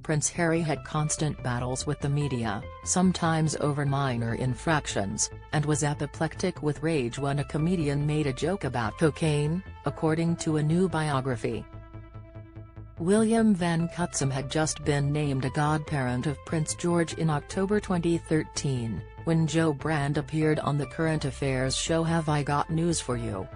Prince Harry had constant battles with the media, sometimes over minor infractions, and was apoplectic with rage when a comedian made a joke about cocaine, according to a new biography. William van Cutsem had just been named a godparent of Prince George in October 2013, when Joe Brand appeared on the current affairs show Have I Got News for You?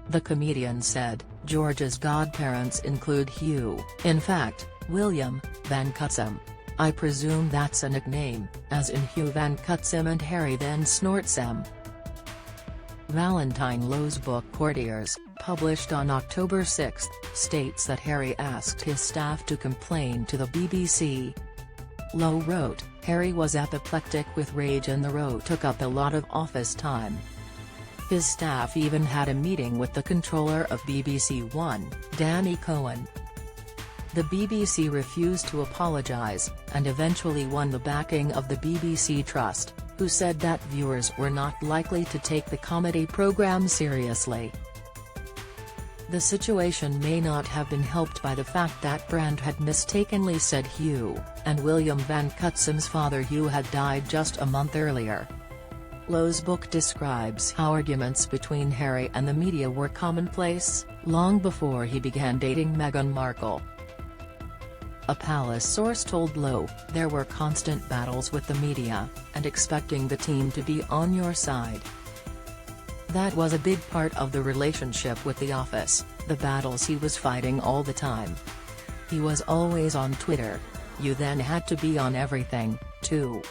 The comedian said, George's godparents include Hugh. In fact, William van Cutsem. I presume that's a nickname, as in Hugh van Cutsem and Harry then Snortsem. Valentine Lowe's book Courtiers, published on October 6, states that Harry asked his staff to complain to the BBC. Lowe wrote, Harry was apoplectic with rage and the row took up a lot of office time. His staff even had a meeting with the controller of BBC One, Danny Cohen. The BBC refused to apologise, and eventually won the backing of the BBC Trust, who said that viewers were not likely to take the comedy programme seriously. The situation may not have been helped by the fact that Brand had mistakenly said Hugh, and William van Cutsem's father Hugh had died just a month earlier. Lowe's book describes how arguments between Harry and the media were commonplace, long before he began dating Meghan Markle. A palace source told Lowe, there were constant battles with the media, and expecting the team to be on your side. That was a big part of the relationship with the office, the battles he was fighting all the time. He was always on Twitter. You then had to be on everything, too.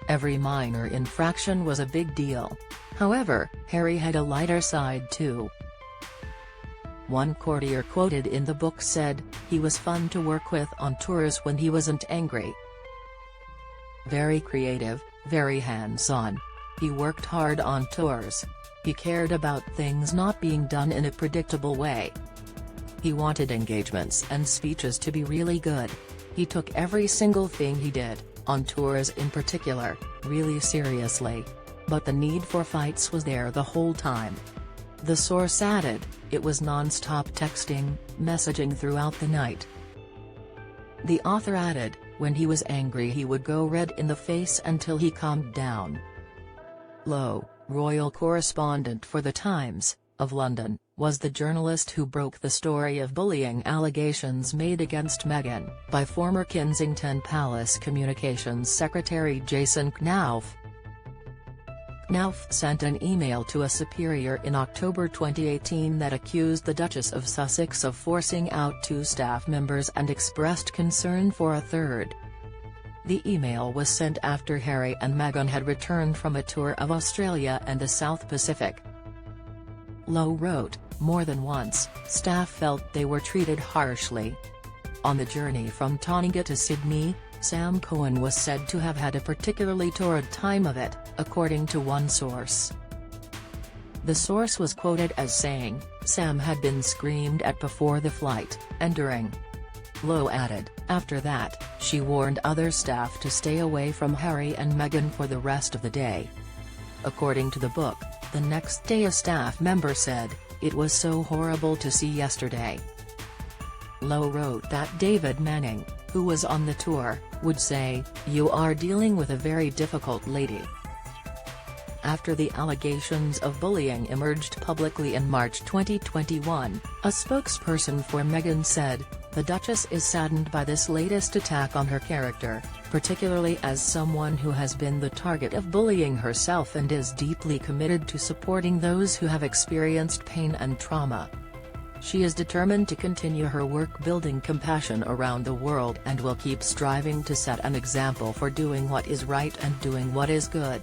Every minor infraction was a big deal. However, Harry had a lighter side too. One courtier quoted in the book said, he was fun to work with on tours when he wasn't angry. Very creative, very hands-on. He worked hard on tours. He cared about things not being done in a predictable way. He wanted engagements and speeches to be really good. He took every single thing he did, on tours in particular, really seriously. But the need for fights was there the whole time. The source added, it was non-stop texting, messaging throughout the night. The author added, when he was angry he would go red in the face until he calmed down. Lowe, royal correspondent for The Times, of London, was the journalist who broke the story of bullying allegations made against Meghan by former Kensington Palace Communications Secretary Jason Knauf. Knauf sent an email to a superior in October 2018 that accused the Duchess of Sussex of forcing out 2 staff members and expressed concern for a third. The email was sent after Harry and Meghan had returned from a tour of Australia and the South Pacific. Lowe wrote, more than once, staff felt they were treated harshly. On the journey from Tonga to Sydney, Sam Cohen was said to have had a particularly torrid time of it, according to one source. The source was quoted as saying, Sam had been screamed at before the flight, and during. Lowe added, after that, she warned other staff to stay away from Harry and Meghan for the rest of the day. According to the book, the next day a staff member said, it was so horrible to see yesterday. Lowe wrote that David Manning, who was on the tour, would say, you are dealing with a very difficult lady. After the allegations of bullying emerged publicly in March 2021, a spokesperson for Meghan said, the Duchess is saddened by this latest attack on her character, particularly as someone who has been the target of bullying herself and is deeply committed to supporting those who have experienced pain and trauma. She is determined to continue her work building compassion around the world and will keep striving to set an example for doing what is right and doing what is good.